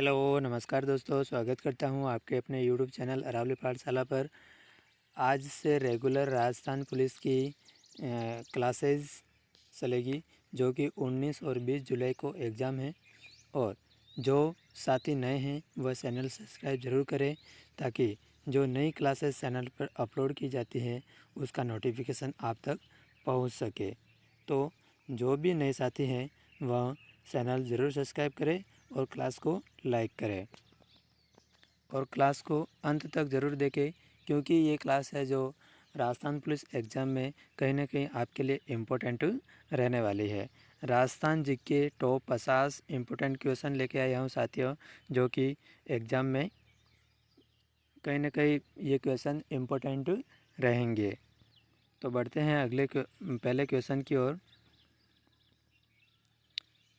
Hello, नमस्कार दोस्तों, स्वागत करता हूं आपके अपने यूट्यूब चैनल अरावली पाठशाला पर। आज से रेगुलर राजस्थान पुलिस की क्लासेस चलेगी, जो कि 19 और 20 जुलाई को एग्ज़ाम है। और जो साथी नए हैं वह चैनल सब्सक्राइब ज़रूर करें, ताकि जो नई क्लासेस चैनल पर अपलोड की जाती है उसका नोटिफिकेशन आप तक पहुंच सके। तो जो भी नए साथी हैं वह चैनल ज़रूर सब्सक्राइब करें और क्लास को लाइक करें और क्लास को अंत तक ज़रूर देखें, क्योंकि ये क्लास है जो राजस्थान पुलिस एग्ज़ाम में कहीं ना कहीं आपके लिए इम्पोर्टेंट रहने वाली है। राजस्थान जी के टॉप 50 इम्पोर्टेंट क्वेश्चन लेके आया हूँ साथियों, जो कि एग्ज़ाम में कहीं ना कहीं ये क्वेश्चन इम्पोर्टेंट रहेंगे। तो बढ़ते हैं पहले क्वेश्चन की ओर।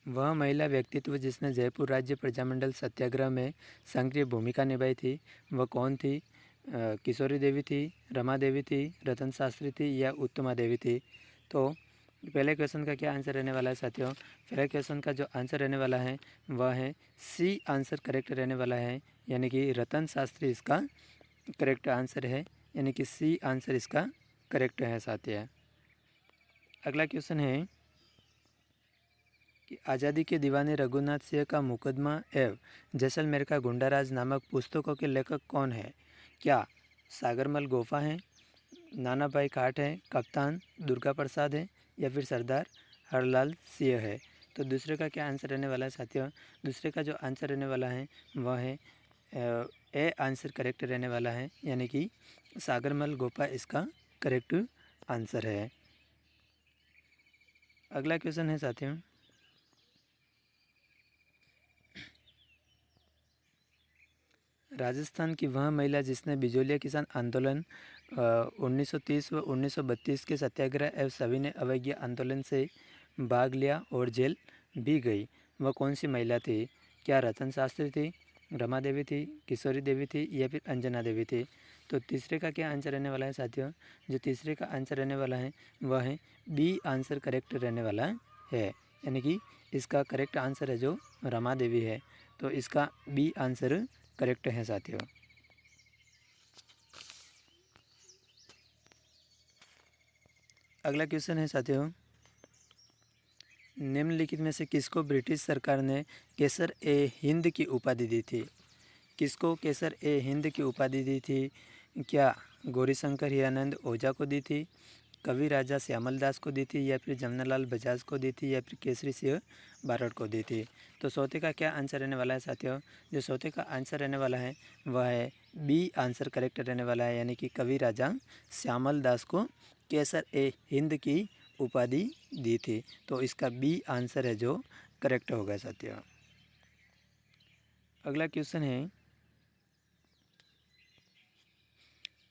वह महिला व्यक्तित्व जिसने जयपुर राज्य प्रजामंडल सत्याग्रह में सक्रिय भूमिका निभाई थी, वह कौन थी? किशोरी देवी थी, रमा देवी थी, रतन शास्त्री थी या उत्तमा देवी थी? तो पहले क्वेश्चन का क्या आंसर रहने वाला है साथियों? पहले क्वेश्चन का जो आंसर रहने वाला है वह है सी आंसर करेक्ट रहने वाला है, यानी कि रतन शास्त्री इसका करेक्ट आंसर है, यानी कि सी आंसर इसका करेक्ट है साथियों। अगला क्वेश्चन है कि आज़ादी के दीवाने रघुनाथ सिंह का मुकदमा एवं जैसलमेर का गुंडाराज नामक पुस्तकों के लेखक कौन है? क्या सागरमल गोफा हैं, नाना भाई काट हैं, कप्तान दुर्गा प्रसाद है या फिर सरदार हरलाल सिंह है? तो दूसरे का क्या आंसर रहने वाला है साथियों? दूसरे का जो आंसर रहने वाला है वह है ए आंसर करेक्ट रहने वाला है, यानी कि सागरमल गोफा इसका करेक्ट आंसर है। अगला क्वेश्चन है साथियों, राजस्थान की वह महिला जिसने बिजोलिया किसान आंदोलन 1930 व 1932 के सत्याग्रह एवं सविनय अवज्ञा आंदोलन से भाग लिया और जेल भी गई, वह कौन सी महिला थी? क्या रतन शास्त्री थी, रमा देवी थी, किशोरी देवी थी या फिर अंजना देवी थी? तो तीसरे का क्या आंसर रहने वाला है साथियों? जो तीसरे का आंसर रहने वाला है वह है बी आंसर करेक्ट रहने वाला है, यानी कि इसका करेक्ट आंसर है जो रमा देवी है। तो इसका बी आंसर करेक्ट है साथियों। अगला क्वेश्चन है साथियों, निम्नलिखित में से किसको ब्रिटिश सरकार ने केसर ए हिंद की उपाधि दी थी? किसको केसर ए हिंद की उपाधि दी थी? क्या गौरीशंकर हिरानंद ओझा को दी थी, कवि राजा श्यामल दास को दी थी या फिर जमनालाल बजाज को दी थी या फिर केसरी सिंह बारड को दी थी? तो चौथे का क्या आंसर रहने वाला है साथियों? जो चौथे का आंसर रहने वाला है वह है बी आंसर करेक्ट रहने वाला है, यानी कि कवि राजा श्यामल दास को केसर ए हिंद की उपाधि दी थी। तो इसका बी आंसर है जो करेक्ट होगा साथियों। अगला क्वेश्चन है,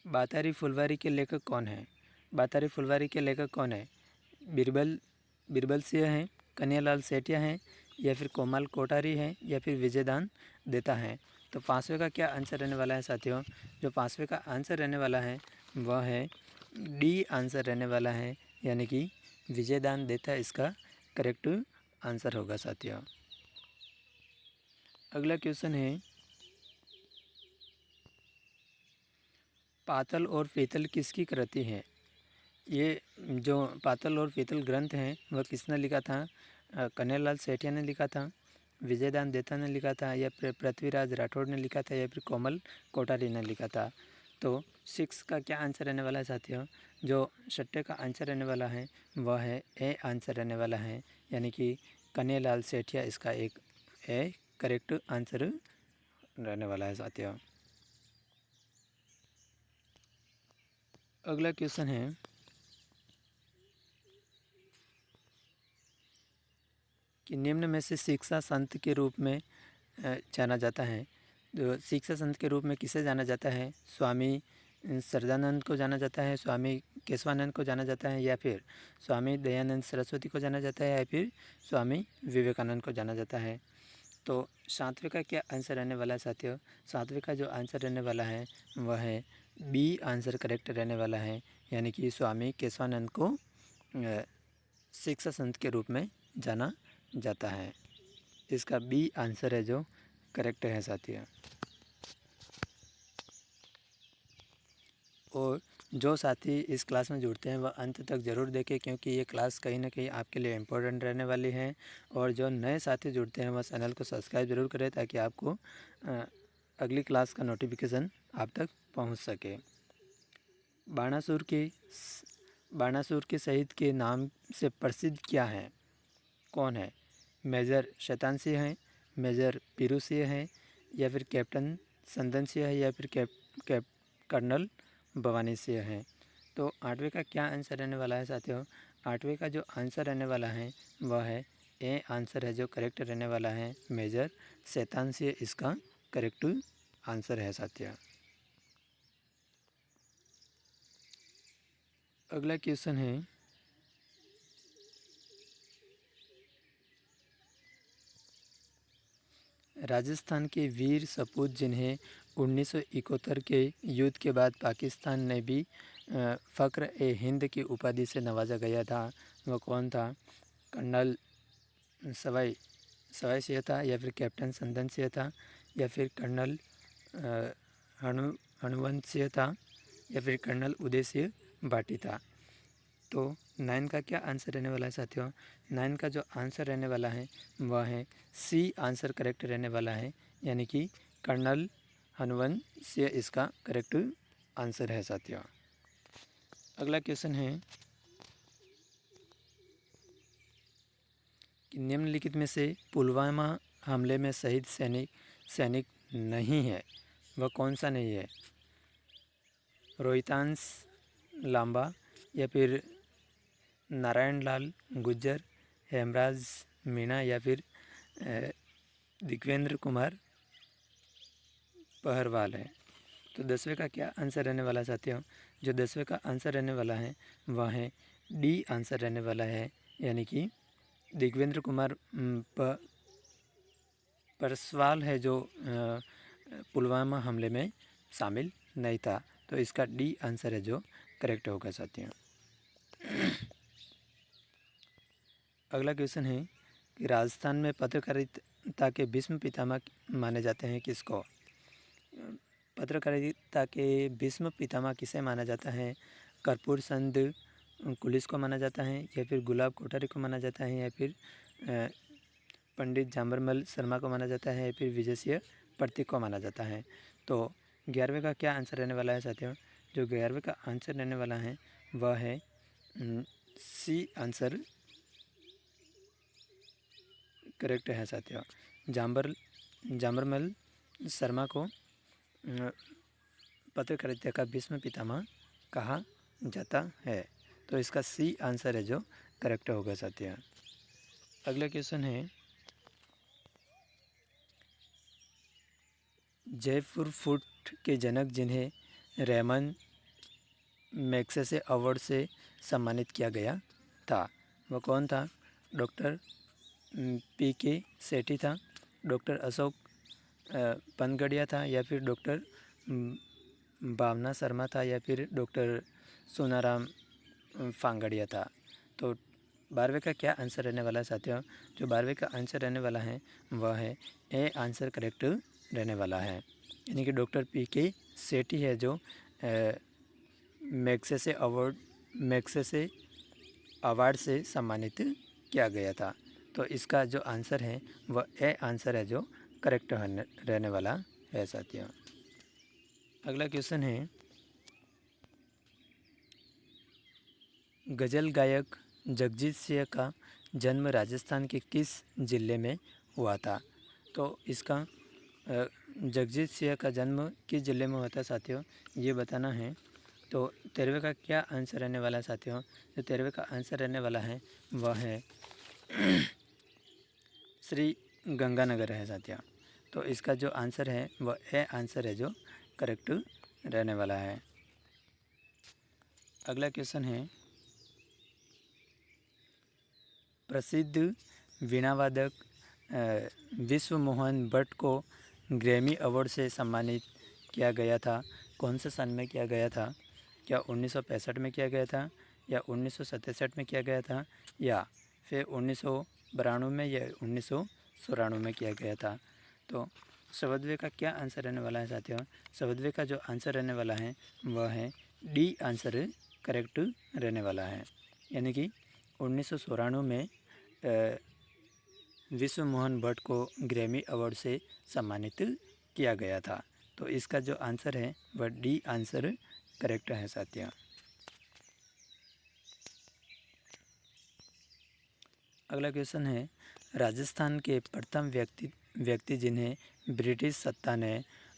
बातारी फुलवारी के लेखक कौन है? बातारी फुलवारी के लेखक कौन है? बीरबल बीरबल सिंह हैं, कन्हैयालाल सेठिया हैं या फिर कोमल कोठारी हैं या फिर विजयदान देता है? तो पाँचवें का क्या आंसर रहने वाला है साथियों? जो पाँचवें का आंसर रहने वाला है वह है डी आंसर रहने वाला है, यानी कि विजयदान देता इसका करेक्ट आंसर होगा साथियों। अगला क्वेश्चन है, पातल और पीतल किसकी कृति है? ये जो पातल और पीतल ग्रंथ हैं वह किसने लिखा था? कन्हैयालाल सेठिया ने लिखा था, विजयदान देता ने लिखा था या फिर पृथ्वीराज राठौड़ ने लिखा था या फिर कोमल कोठारी ने लिखा था? तो 6 का क्या आंसर रहने वाला है साथियों? जो छठे का आंसर रहने वाला है वह है ए आंसर रहने वाला है, यानी कि कन्हैयालाल सेठिया इसका एक ए करेक्ट आंसर रहने वाला है साथियों। अगला क्वेश्चन है, कि निम्न में से शिक्षा संत के रूप में जाना जाता है। जो शिक्षा संत के रूप में किसे जाना जाता है? स्वामी श्रद्धानंद को जाना जाता है, स्वामी केशवानंद को जाना जाता है या फिर स्वामी दयानंद सरस्वती को जाना जाता है या फिर स्वामी विवेकानंद को जाना जाता है? तो सातवें का क्या आंसर रहने वाला है साथियों? सातवें का जो आंसर रहने वाला है वह है बी आंसर करेक्ट रहने वाला है, यानी कि स्वामी केशवानंद को शिक्षा संत के रूप में जाना जाता है। इसका बी आंसर है जो करेक्ट है साथियों। और जो साथी इस क्लास में जुड़ते हैं वह अंत तक ज़रूर देखें, क्योंकि ये क्लास कहीं ना कहीं आपके लिए इम्पोर्टेंट रहने वाली है। और जो नए साथी जुड़ते हैं वह चैनल को सब्सक्राइब ज़रूर करें, ताकि आपको अगली क्लास का नोटिफिकेशन आप तक पहुंच सके। बाणासुर के शहीद के नाम से प्रसिद्ध क्या है, कौन है? मेजर शैतान सिंह है, मेजर पीरू सिंह है, या फिर कैप्टन संदन सिंह है, या फिर कर्नल भवानी सिंह है। तो 8वें का क्या आंसर रहने वाला है साथियों? 8वें का जो आंसर रहने वाला है वह है ए आंसर है जो करेक्ट रहने वाला है, मेजर शैतान सिंह इसका करेक्ट आंसर है साथियों। अगला क्वेश्चन है, राजस्थान के वीर सपूत जिन्हें 1971 के युद्ध के बाद पाकिस्तान ने भी फ़ख्र ए हिंद की उपाधि से नवाजा गया था, वह कौन था? कर्नल सवाई सिंह था, या फिर कैप्टन संदन सिंह था, या फिर कर्नल हनुवंत सिंह था, या फिर कर्नल उदय सिंह भाटी था। तो 9 का क्या आंसर रहने वाला है साथियों? 9 का जो आंसर रहने वाला है वह है सी आंसर करेक्ट रहने वाला है, यानी कि कर्नल हनुवंत सिंह इसका करेक्ट आंसर है साथियों। अगला क्वेश्चन है कि निम्नलिखित में से पुलवामा हमले में शहीद सैनिक नहीं है, वह कौन सा नहीं है? रोहितांश लांबा, या फिर नारायण लाल गुज्जर, हेमराज मीणा, या फिर दिग्वेंद्र कुमार पहरवाल है। तो 10वें का क्या आंसर रहने वाला है साथियों? जो 10वें का आंसर रहने वाला है वह है डी आंसर रहने वाला है, यानी कि दिग्वेंद्र कुमार परसवाल है जो पुलवामा हमले में शामिल नहीं था। तो इसका डी आंसर है जो करेक्ट होगा साथियों। अगला क्वेश्चन है कि राजस्थान में पत्रकारिता के भीष्म पितामह माने जाते हैं किसको? पत्रकारिता के भीष्म पितामह किसे माना जाता है? कर्पूर चंद कुलिस को माना जाता है, या फिर गुलाब कोठारी को माना जाता है, या फिर पंडित जाम्बरमल शर्मा को माना जाता है, या फिर विजय सिंह प्रतीक को माना जाता है। तो 11वें का क्या आंसर रहने वाला है साथियों? जो 11वें का आंसर रहने वाला है वह है सी आंसर करेक्ट है साथियों। जाम्बरमल शर्मा को पत्रकारिता का भीष्म पितामह कहा जाता है। तो इसका सी आंसर है जो करेक्ट होगा साथियों। अगला क्वेश्चन है, जयपुर फूट के जनक जिन्हें रेमन मैग्सेसे अवार्ड से सम्मानित किया गया था, वह कौन था? Doctor PK. सेठी था, डॉक्टर अशोक पनगड़िया था, या फिर डॉक्टर भावना शर्मा था, या फिर डॉक्टर सोनाराम फांगड़िया था। तो 12वें का क्या आंसर रहने वाला है साथियों? जो 12वें का आंसर रहने वाला है वह है ए आंसर करेक्ट रहने वाला है, यानी कि डॉक्टर पी.के. सेठी है जो मैग्सेसे अवार्ड से सम्मानित किया गया था। तो इसका जो आंसर है वह ए आंसर है जो करेक्ट रहने वाला है साथियों। अगला क्वेश्चन है, गज़ल गायक जगजीत सिंह का जन्म राजस्थान के किस ज़िले में हुआ था? तो इसका जगजीत सिंह का जन्म किस ज़िले में हुआ था साथियों, ये बताना है। तो 13वें का क्या आंसर रहने वाला है साथियों? जो 13वें का आंसर रहने वाला है वह है श्री गंगानगर है साथियों। तो इसका जो आंसर है वह ए आंसर है जो करेक्ट रहने वाला है। अगला क्वेश्चन है, प्रसिद्ध वीणावादक विश्व मोहन भट्ट को ग्रैमी अवार्ड से सम्मानित किया गया था, कौन से सन में किया गया था? क्या 1965 में किया गया था, या 1967 में किया गया था, या फिर 1992 में, या 1994 में किया गया था? तो सवद्वे का क्या आंसर रहने वाला है साथियों? सवद्वे का जो आंसर रहने वाला है वह है डी आंसर करेक्ट रहने वाला है। यानी कि 1994 में विश्व मोहन भट्ट को ग्रैमी अवार्ड से सम्मानित किया गया था। तो इसका जो आंसर है वह डी आंसर करेक्ट है साथियों। अगला क्वेश्चन है, राजस्थान के प्रथम व्यक्ति जिन्हें ब्रिटिश सत्ता ने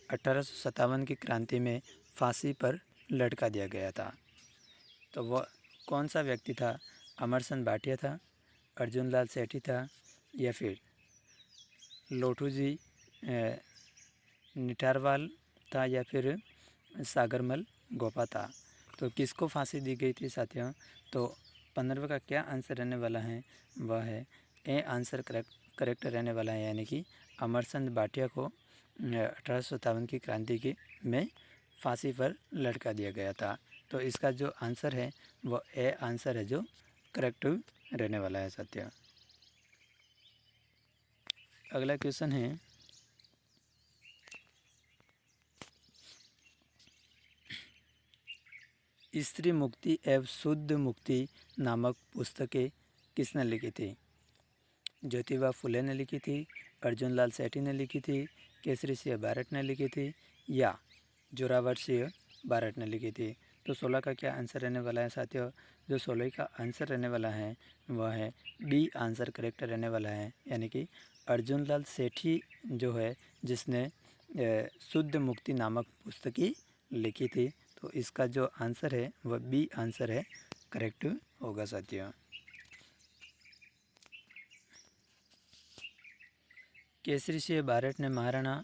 1857 की क्रांति में फांसी पर लटका दिया गया था, तो वह कौन सा व्यक्ति था? अमरचंद भाटिया था, अर्जुन लाल सेठी था, या फिर लोठूजी निठारवाल था, या फिर सागरमल गोपा था। तो किसको फांसी दी गई थी साथियों? तो 15वें का क्या आंसर रहने वाला है वह है ए आंसर करेक्ट रहने वाला है। यानी कि अमरचंद भाटिया को 1857 की क्रांति की में फांसी पर लटका दिया गया था। तो इसका जो आंसर है वह ए आंसर है जो करेक्ट रहने वाला है साथियों। अगला क्वेश्चन है, स्त्री मुक्ति एवं शुद्ध मुक्ति नामक पुस्तकें किसने लिखी थी? ज्योतिबा फुले ने लिखी थी, अर्जुन लाल सेठी ने लिखी थी, केसरी सिंह बारट ने लिखी थी, या जोरावर सिंह बारट ने लिखी थी। तो 16 का क्या आंसर रहने वाला है साथियों? जो 16 का आंसर रहने वाला है वह है बी आंसर करेक्ट रहने वाला है। यानी कि अर्जुन लाल सेठी जो है जिसने शुद्ध मुक्ति नामक पुस्तकें लिखी थी। तो इसका जो आंसर है वह बी आंसर है करेक्ट होगा साथियों। केसरी सिंह बारट ने महाराणा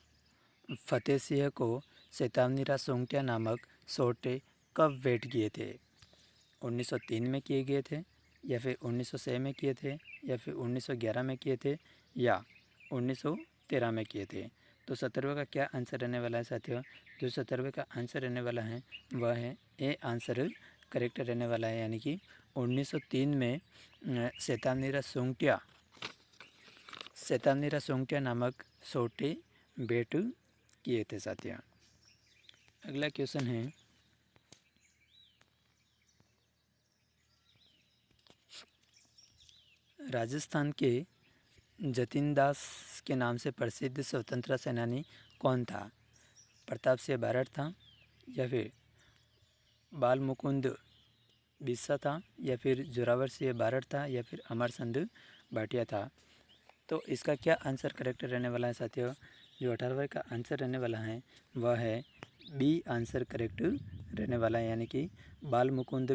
फतेह सिंह को चेतावनीरा सोंगटिया नामक सोटे कब भेंट किए थे? 1903 में किए गए थे, या फिर 1906 में किए थे, या फिर 1911 में किए थे, या 1913 में किए थे। तो 17वें का क्या आंसर रहने वाला है साथियों? जो 17वें का आंसर रहने वाला है वह है ए आंसर करेक्ट रहने वाला है। यानी कि 1903 में चेतावनीरा सोंगटिया नामक सोटे भेंट किए थे साथियों। अगला क्वेश्चन है, राजस्थान के जतिन दास के नाम से प्रसिद्ध स्वतंत्रता सेनानी कौन था? प्रताप सिंह बारट था, या फिर बाल मुकुंद बिस्सा था, या फिर जोरावर सिंह बारट था, या फिर अमरचंद भाटिया था। तो इसका क्या आंसर करेक्ट रहने वाला है साथियों? जो 18वें का आंसर रहने वाला है वह है बी आंसर करेक्ट रहने वाला है। यानी कि बाल मुकुंद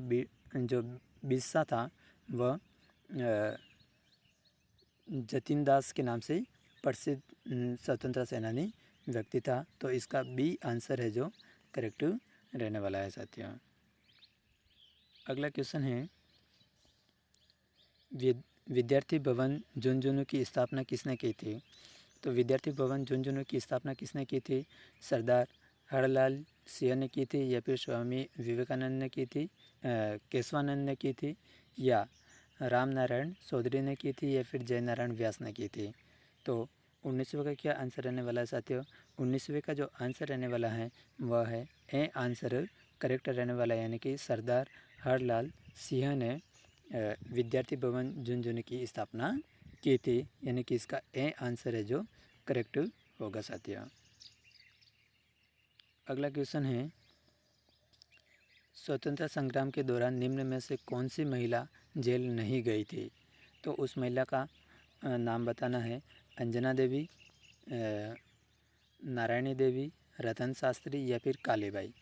जो बिस्सा था वह जतिन दास के नाम से प्रसिद्ध स्वतंत्रता सेनानी व्यक्ति था। तो इसका बी आंसर है जो करेक्ट रहने वाला है साथियों। अगला क्वेश्चन है, विद्यार्थी भवन झुंझुनू की स्थापना किसने की थी? तो विद्यार्थी भवन झुंझुनू की स्थापना किसने की थी? सरदार हरलाल सिंह ने की थी, या फिर स्वामी विवेकानंद ने की थी, केशवानंद ने की थी, या राम नारायण चौधरी ने की थी, या फिर जयनारायण व्यास ने की थी। तो 19वें का क्या आंसर रहने वाला है साथियों? 19वें का जो आंसर रहने वाला है वह है ए आंसर करेक्ट रहने वाला है। यानी कि सरदार हरलाल सिंह ने विद्यार्थी भवन झुंझुनू की स्थापना की थी। यानी कि इसका ए आंसर है जो करेक्ट होगा साथियों। अगला क्वेश्चन है, स्वतंत्रता संग्राम के दौरान निम्न में से कौन सी महिला जेल नहीं गई थी? तो उस महिला का नाम बताना है। अंजना देवी, नारायणी देवी, रतन शास्त्री, या फिर कालीबाई।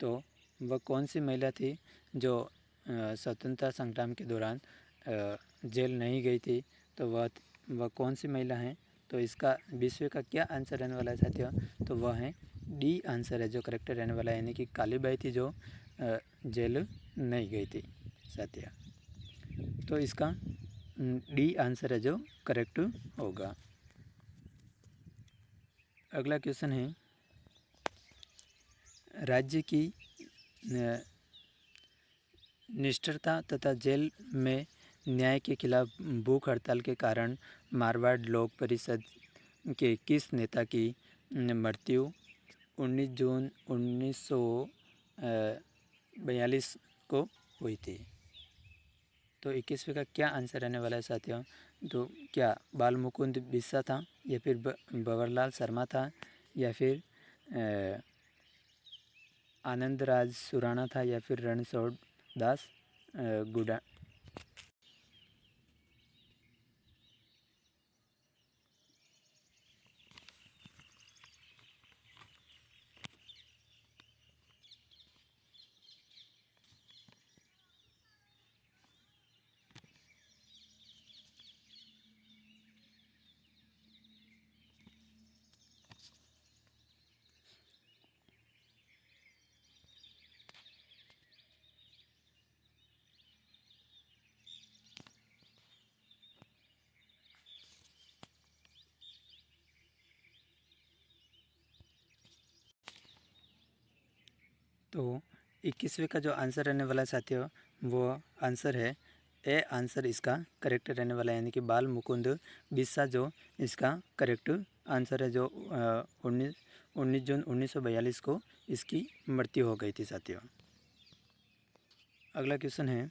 तो वह कौन सी महिला थी जो स्वतंत्रता संग्राम के दौरान जेल नहीं गई थी? तो वह कौन सी महिला है? तो इसका 20वें का क्या आंसर रहने वाला है साथियों? तो वह है डी आंसर है जो करेक्ट रहने वाला है। यानी कि कालीबाई थी जो जेल नहीं गई थी साथियों। तो इसका डी आंसर है जो करेक्ट होगा। अगला क्वेश्चन है, राज्य की निष्ठुरता तथा जेल में न्याय के खिलाफ भूख हड़ताल के कारण मारवाड़ लोक परिषद के किस नेता की मृत्यु 19 जून 1942 को हुई थी। तो 21वें का क्या आंसर रहने वाला है साथियों? तो क्या बाल मुकुंद बिस्सा था, या फिर बवरलाल शर्मा था, या फिर आनंद राज सुराणा था, या फिर रणछोड़ दास गुडा। तो 21वें का जो आंसर रहने वाला है साथियों, वो आंसर है ए आंसर इसका करेक्ट रहने वाला है, यानी कि बाल मुकुंद बिस्सा जो इसका करेक्ट आंसर है, जो 19 जून 1942 को इसकी मृत्यु हो गई थी साथियों। अगला क्वेश्चन है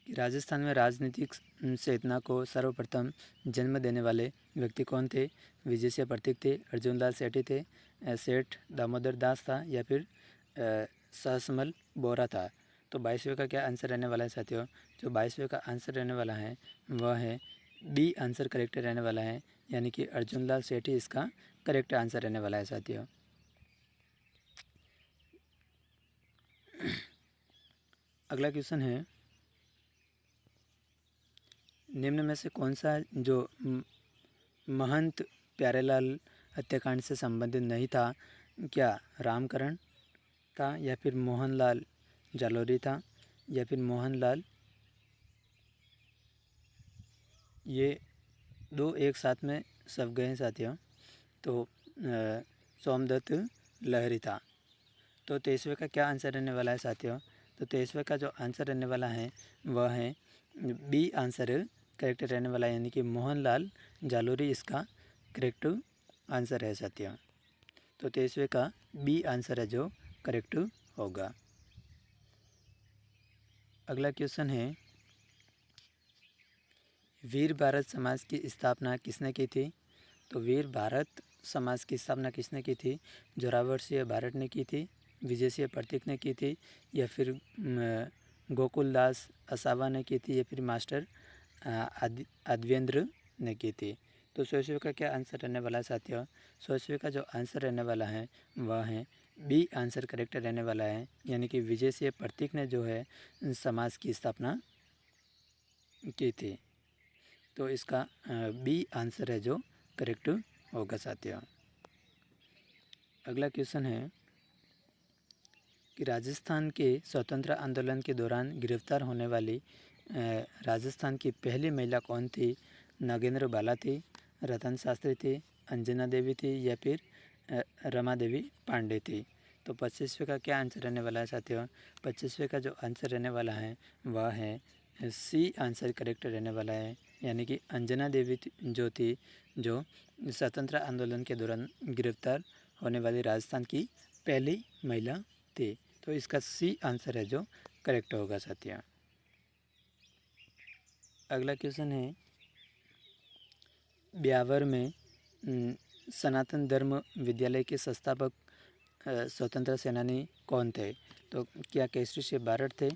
कि राजस्थान में राजनीतिक चेतना को सर्वप्रथम जन्म देने वाले व्यक्ति कौन थे? विजय सिंह प्रतीक थे, अर्जुन लाल सेठी थे, सेठ दामोदर दास था, या फिर सहसमल बोरा था। तो 22वें का क्या आंसर रहने वाला है साथियों? जो 22वें का आंसर रहने वाला है वह है बी आंसर करेक्ट रहने वाला है, यानी कि अर्जुन लाल सेठी इसका करेक्ट आंसर रहने वाला है साथियों। अगला क्वेश्चन है, निम्न में से कौन सा जो महंत प्यारेलाल हत्याकांड से संबंधित नहीं था? क्या रामकरण था, या फिर मोहनलाल जालोरी था, या फिर मोहनलाल, ये दो एक साथ में सब गए साथियों। तो सोमदत्त लहरी था। तो 23वें का क्या आंसर रहने वाला है साथियों? तो 23वें का जो आंसर रहने वाला है वह है बी आंसर करेक्ट रहने वाला है, यानी कि मोहनलाल जालोरी इसका करेक्ट आंसर है साथियों। तो 23वें का बी आंसर है जो करेक्ट होगा। अगला क्वेश्चन है, वीर भारत समाज की स्थापना किसने की थी? तो वीर भारत समाज की स्थापना किसने की थी? जोरावर सिंह भारत ने की थी, विजय सिंह प्रतीक ने की थी, या फिर गोकुल दास असावा ने की थी, या फिर मास्टर अद्वेंद्र ने की थी। तो 100वें का क्या आंसर रहने वाला है साथियों? 100वें का जो आंसर रहने वाला है वह है बी आंसर करेक्ट रहने वाला है, यानी कि विजय सिंह प्रतीक ने जो है समाज की स्थापना की थी। तो इसका बी आंसर है जो करेक्ट होगा साथियों। अगला क्वेश्चन है कि राजस्थान के स्वतंत्र आंदोलन के दौरान गिरफ्तार होने वाली राजस्थान की पहली महिला कौन थी? नागेंद्र बाला थी, रतन शास्त्री थी, अंजना देवी थी, या फिर रमा देवी पांडे थी। तो 25वें का क्या आंसर रहने वाला है साथियों? 25वें का जो आंसर रहने वाला है वह है सी आंसर करेक्ट रहने वाला है, यानी कि अंजना देवी जो थी, जो स्वतंत्र आंदोलन के दौरान गिरफ्तार होने वाली राजस्थान की पहली महिला थी। तो इसका सी आंसर है जो करेक्ट होगा साथियों। अगला क्वेश्चन है, ब्यावर में सनातन धर्म विद्यालय के संस्थापक स्वतंत्र सेनानी कौन थे? तो क्या केसरी सिंह बारड थे,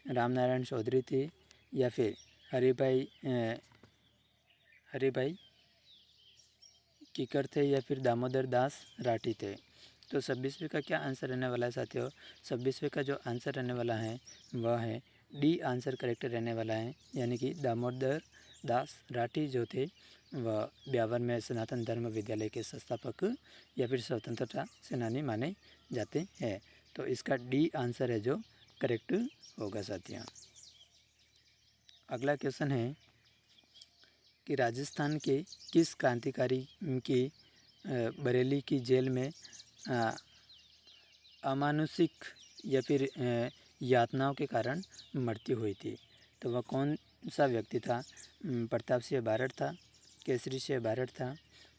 रामनारायण चौधरी थे, या फिर हरिभाई कीकर थे, या फिर दामोदर दास राठी थे? तो 26वें का क्या आंसर रहने वाला है साथियों? 26वें का जो आंसर रहने वाला है वह है डी आंसर करेक्ट रहने वाला है, यानी कि दामोदर दास राठी जो थे वह ब्यावर में सनातन धर्म विद्यालय के संस्थापक या फिर स्वतंत्रता सेनानी माने जाते हैं। तो इसका डी आंसर है जो करेक्ट होगा साथियों। अगला क्वेश्चन है कि राजस्थान के किस क्रांतिकारी की बरेली की जेल में अमानुषिक या फिर यातनाओं के कारण मृत्यु हुई थी? तो वह कौन सा व्यक्ति था? प्रताप सिंह बारड था, केसरी से बारट था,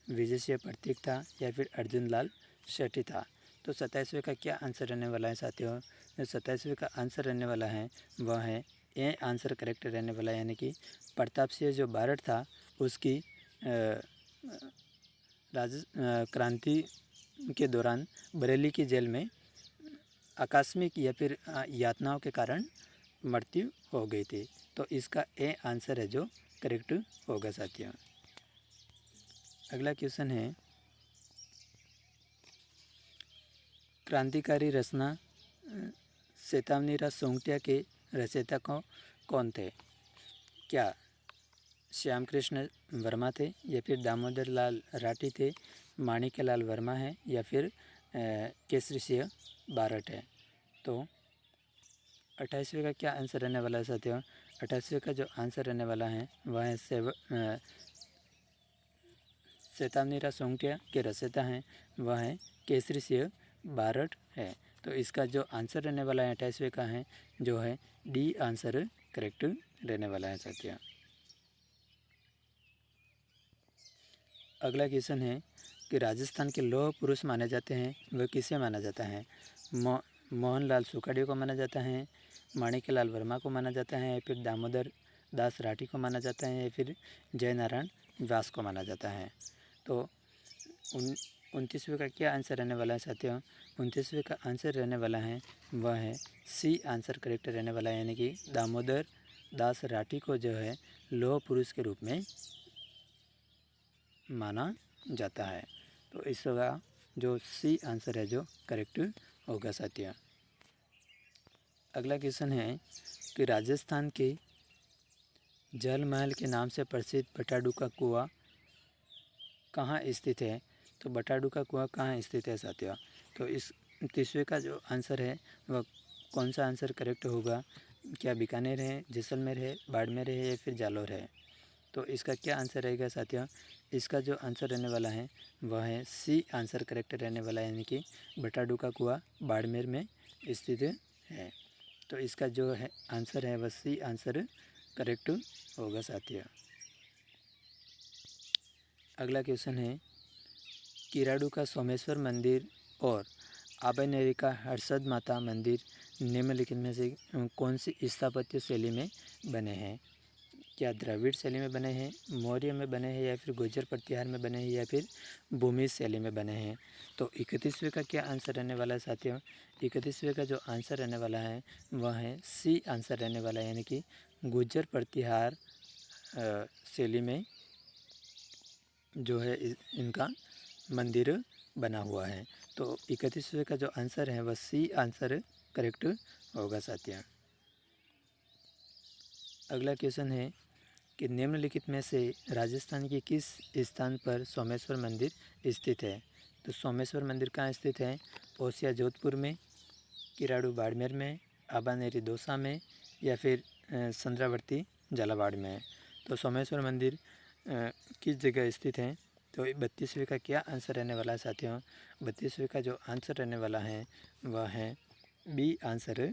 विजय से प्रतीक था या फिर अर्जुन लाल शेट्टी था। तो 27वें का क्या आंसर रहने वाला है साथियों? जो 27वें का आंसर रहने वाला है वह है ए आंसर करेक्ट रहने वाला है, यानी कि प्रताप सिंह जो बारट था उसकी क्रांति के दौरान बरेली की जेल में आकस्मिक या फिर यातनाओं के कारण मृत्यु हो गई थी। तो इसका ए आंसर है जो करेक्ट होगा साथियों। अगला क्वेश्चन है, क्रांतिकारी रचना चेतावनीराज सोंगटिया के रचयिता कौन थे? क्या श्याम कृष्ण वर्मा थे या फिर दामोदर लाल राठी थे, माणिक्य लाल वर्मा है या फिर केसरी सिंह बारट है? तो 28वें का क्या आंसर रहने वाला है साथियों? 28वें का जो आंसर रहने वाला है वह है चेतावनीराज सोंगटिया के रचयिता हैं वह है केसरी सिंह बारट है। तो इसका जो आंसर रहने वाला है 28वें का है जो है डी आंसर करेक्ट रहने वाला है साथियों। अगला क्वेश्चन है कि राजस्थान के लौह पुरुष माने जाते हैं वह किसे माना जाता है? मोहनलाल सुखाड़िया को माना जाता है, माणिक्य लाल वर्मा को माना जाता है, फिर दामोदर दास राठी को माना जाता है या फिर जय नारायण व्यास को माना जाता है? तो 29वें का क्या आंसर रहने वाला है साथियों? 29वें का आंसर रहने वाला है वह है सी आंसर करेक्ट रहने वाला है, यानी कि दामोदर दास राठी को जो है लौह पुरुष के रूप में माना जाता है। तो इसका जो सी आंसर है जो करेक्ट होगा साथियों। अगला क्वेश्चन है कि राजस्थान के जल महल के नाम से प्रसिद्ध बटाडू का कुआं कहाँ स्थित है? तो बटाडू का कुआं कहाँ स्थित है साथियों? तो इस 30वें का जो आंसर है वह कौन सा आंसर करेक्ट होगा? क्या बीकानेर है, जैसलमेर है, बाड़मेर है या फिर जालौर है? तो इसका क्या आंसर रहेगा साथियों? इसका जो आंसर रहने वाला है वह है सी आंसर करेक्ट रहने वाला है, यानी कि बटाडू का कुआं बाड़मेर में स्थित है। तो इसका जो है आंसर है वह सी आंसर करेक्ट होगा साथियों। अगला क्वेश्चन है, किराडू का सोमेश्वर मंदिर और आबनेरी का हर्षद माता मंदिर निम्नलिखित में से कौन सी स्थापत्य शैली में बने हैं? क्या द्रविड़ शैली में बने हैं, मौर्य में बने हैं या फिर गुर्जर प्रतिहार में बने हैं या फिर भूमि शैली में बने हैं? तो 31वें का क्या आंसर रहने वाला है साथियों? 31वें का जो आंसर रहने वाला है वह है सी आंसर रहने वाला है, यानी कि गुर्जर प्रतिहार शैली में जो है इनका मंदिर बना हुआ है। तो 31वें का जो आंसर है वह सी आंसर करेक्ट होगा साथियों। अगला क्वेश्चन है कि निम्नलिखित में से राजस्थान के किस स्थान पर सोमेश्वर मंदिर स्थित है? तो सोमेश्वर मंदिर कहाँ स्थित है? ओसिया जोधपुर में, किराडू बाड़मेर में, आबानेरी दौसा में या फिर संद्रावर्ती झालावाड़ में? तो सोमेश्वर मंदिर किस जगह स्थित है? तो 32वें का क्या आंसर रहने वाला है साथियों? 32वें का जो आंसर रहने वाला है वह है बी आंसर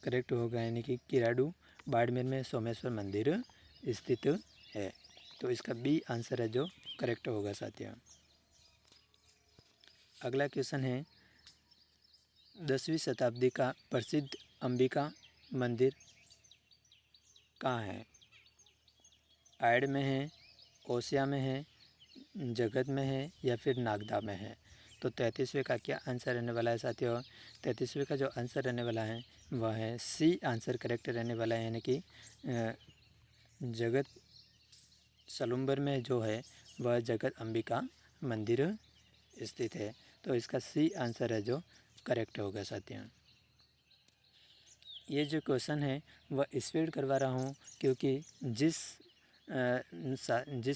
करेक्ट होगा, यानी कि किराडू बाड़मेर में सोमेश्वर मंदिर स्थित है। तो इसका बी आंसर है जो करेक्ट होगा साथियों। अगला क्वेश्चन है, 10वीं शताब्दी का प्रसिद्ध अंबिका मंदिर कहाँ है? आयड में है, ओसिया में है, जगत में है या फिर नागदा में है? तो 33वें का क्या आंसर रहने वाला है साथियों? 33वें का जो आंसर रहने वाला है वह है सी आंसर करेक्ट रहने वाला है, यानी कि जगत सलुम्बर में जो है वह जगत अंबिका मंदिर स्थित है। तो इसका सी आंसर है जो करेक्ट होगा साथियों। ये जो क्वेश्चन है वह स्पीड करवा रहा हूँ क्योंकि जिस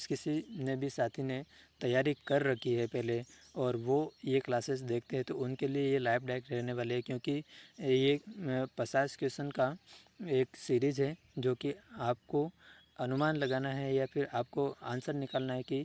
किसी ने भी साथी ने तैयारी कर रखी है पहले और वो ये क्लासेस देखते हैं तो उनके लिए ये लाइव डायरेक्ट रहने वाले हैं, क्योंकि ये 50 क्वेश्चन का एक सीरीज़ है जो कि आपको अनुमान लगाना है या फिर आपको आंसर निकालना है कि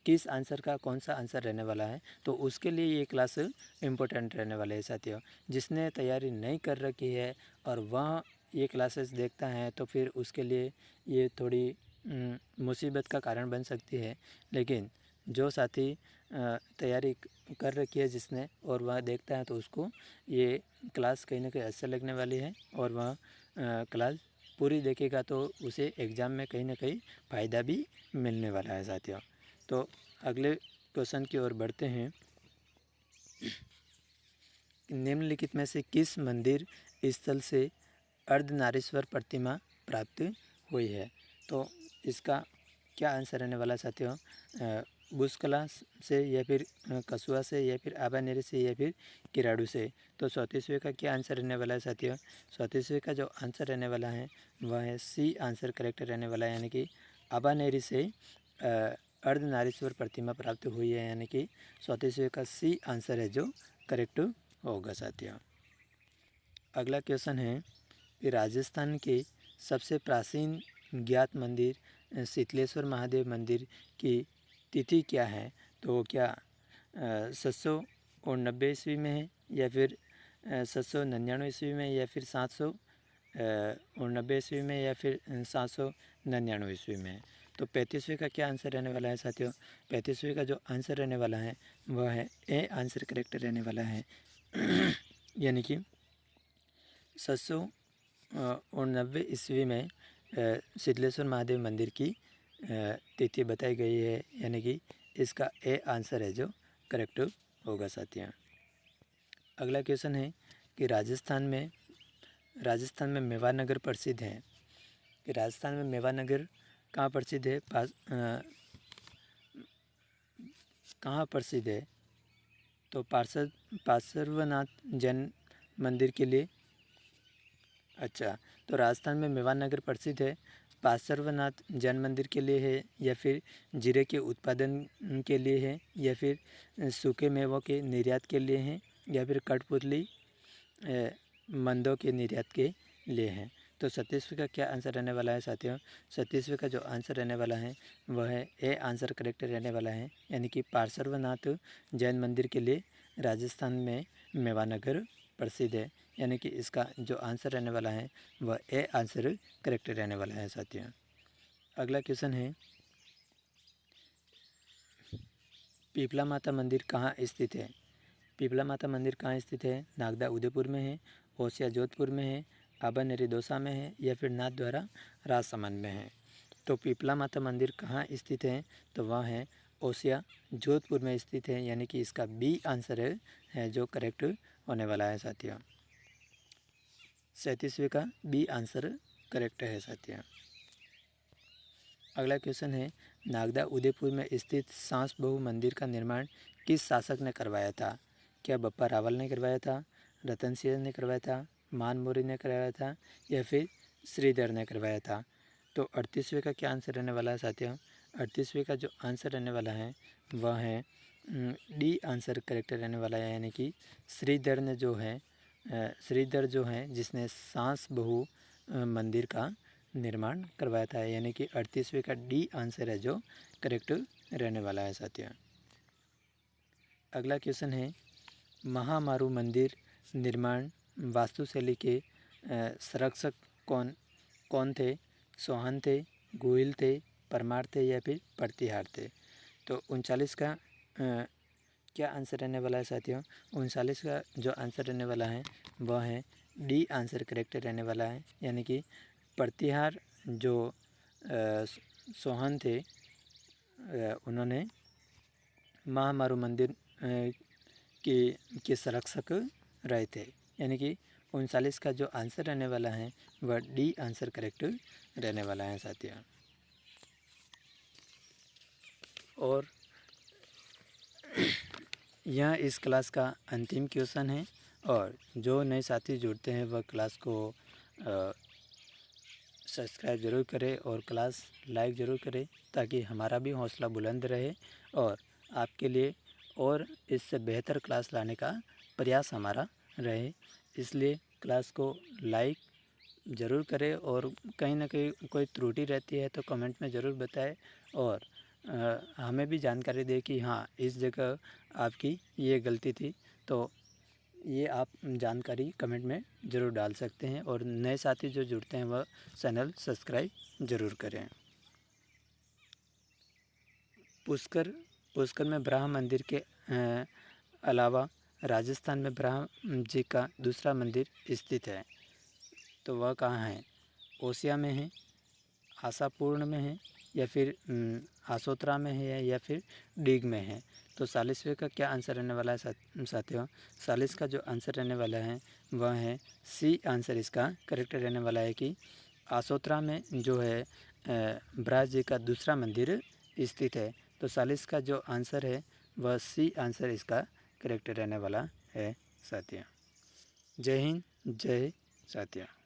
किस आंसर का कौन सा आंसर रहने वाला है। तो उसके लिए ये क्लास इम्पोर्टेंट रहने वाले हैं साथियों। जिसने तैयारी नहीं कर रखी है और वह ये क्लासेस देखता है तो फिर उसके लिए ये थोड़ी मुसीबत का कारण बन सकती है। लेकिन जो साथी तैयारी कर रखी है जिसने, और वह देखता है तो उसको ये क्लास कहीं ना कहीं अच्छा लगने वाली है, और वह क्लास पूरी देखेगा तो उसे एग्ज़ाम में कहीं ना कहीं फ़ायदा भी मिलने वाला है साथियों। तो अगले क्वेश्चन की ओर बढ़ते हैं। निम्नलिखित में से किस मंदिर स्थल से अर्धनारीश्वर प्रतिमा प्राप्त हुई है? तो इसका क्या आंसर रहने वाला साथियों? बुस्कला से, या फिर कछुआ से, या फिर आबानेरी से, या फिर किराड़ू से। तो 34वें का क्या आंसर रहने वाला है साथियों? 34वें का जो आंसर रहने वाला है वह है सी आंसर करेक्ट रहने वाला है, यानी कि आबानेरी से अर्धनारीश्वर प्रतिमा प्राप्त हुई है, यानी कि 34वें का सी आंसर है जो करेक्ट होगा साथियों। अगला क्वेश्चन है कि राजस्थान के सबसे प्राचीन ज्ञात मंदिर शीतलेश्वर महादेव मंदिर की तिथि क्या है? तो क्या 790 ईस्वी में है, या फिर 799 ईस्वी में, या फिर 790 ईस्वी में, या फिर 799 ईस्वी में है? तो 35वें का क्या आंसर रहने वाला है साथियों? 35वें का जो आंसर रहने वाला है वह है ए आंसर करेक्ट रहने वाला है, यानी कि 799 ईस्वी में शीतलेश्वर महादेव मंदिर की तिथि बताई गई है, यानी कि इसका ए आंसर है जो करेक्ट होगा साथियों। अगला क्वेश्चन है कि राजस्थान में मेवाड़ प्रसिद्ध है, कि राजस्थान में मेवाड़ नगर कहाँ प्रसिद्ध है? कहाँ प्रसिद्ध है? तो पार्श्वनाथ जैन मंदिर के लिए। अच्छा, तो राजस्थान में मेवाड़ नगर प्रसिद्ध है पार्श्वनाथ जैन मंदिर के लिए है, या फिर जीरे के उत्पादन के लिए है, या फिर सूखे मेवों के निर्यात के लिए है, या फिर कठपुतली मंदों के निर्यात के लिए है? तो 37वें का क्या आंसर रहने वाला है साथियों? 37वें का जो आंसर रहने वाला है वह है ए आंसर करेक्ट रहने वाला है, यानी कि पार्श्वनाथ जैन मंदिर के लिए राजस्थान में मेवाड़ नगर प्रसिद्ध है, यानी कि इसका जो आंसर रहने वाला है वह ए आंसर करेक्ट रहने वाला है साथियों। अगला क्वेश्चन है, पीपला माता मंदिर कहाँ स्थित है? पीपला माता मंदिर कहाँ स्थित है? नागदा उदयपुर में है, ओसिया जोधपुर में है, आबानेरी दौसा में है, या फिर नाथद्वारा राजसमंद में है? तो पीपला माता मंदिर कहाँ स्थित है? तो वह है ओसिया जोधपुर में स्थित है, यानी कि इसका बी आंसर है जो करेक्ट होने वाला है साथियों। 37वें का बी आंसर करेक्ट है साथियों। अगला क्वेश्चन है, नागदा उदयपुर में स्थित सांस बहु मंदिर का निर्माण किस शासक ने करवाया था? क्या बप्पा रावल ने करवाया था, रतन सिंह ने करवाया था, मान मौर्य ने करवाया था, या फिर श्रीधर ने करवाया था? तो 38वें का क्या आंसर रहने वाला है साथियों? 38वें का जो आंसर रहने वाला है वह है डी आंसर करेक्ट रहने वाला है, यानी कि श्रीधर ने जो है श्रीधर जो है जिसने सांस बहु मंदिर का निर्माण करवाया था, यानी कि 38वें का डी आंसर है जो करेक्ट रहने वाला है साथियों। अगला क्वेश्चन है, महामारू मंदिर निर्माण वास्तुशैली के संरक्षक कौन थे? सोहन थे, गोहिल थे, परमार थे, या फिर प्रतिहार थे? तो 39 का क्या आंसर रहने वाला है साथियों? 39 का जो आंसर रहने वाला है वह है डी आंसर करेक्ट रहने वाला है, यानी कि प्रतिहार जो सोहन थे उन्होंने महामारू मंदिर के संरक्षक रहे थे, यानी कि 39 का जो आंसर रहने वाला है वह डी आंसर करेक्ट रहने वाला है साथियों। और यह इस क्लास का अंतिम क्वेश्चन है, और जो नए साथी जुड़ते हैं वह क्लास को सब्सक्राइब ज़रूर करें और क्लास लाइक ज़रूर करें, ताकि हमारा भी हौसला बुलंद रहे और आपके लिए और इससे बेहतर क्लास लाने का प्रयास हमारा रहे। इसलिए क्लास को लाइक ज़रूर करें, और कहीं ना कहीं कोई त्रुटि रहती है तो कमेंट में ज़रूर बताएं, और हमें भी जानकारी दें कि हाँ इस जगह आपकी ये गलती थी। तो ये आप जानकारी कमेंट में ज़रूर डाल सकते हैं, और नए साथी जो जुड़ते हैं वह चैनल सब्सक्राइब ज़रूर करें। पुष्कर में ब्रह्मा मंदिर के अलावा राजस्थान में ब्रह्मा जी का दूसरा मंदिर स्थित है, तो वह कहाँ है? ओसिया में है, आशापूर्ण में है, या फिर आसोत्रा में है, या फिर डीग में है। तो 40वें का क्या आंसर रहने वाला है साथियों? 40 का जो आंसर रहने वाला है वह है सी आंसर इसका करेक्ट रहने वाला है कि आसोत्रा में जो है ब्रह्मा जी का दूसरा मंदिर स्थित है। तो 40 का जो आंसर है वह सी आंसर इसका करेक्ट रहने वाला है साथियों। जय हिंद, जय साथियों।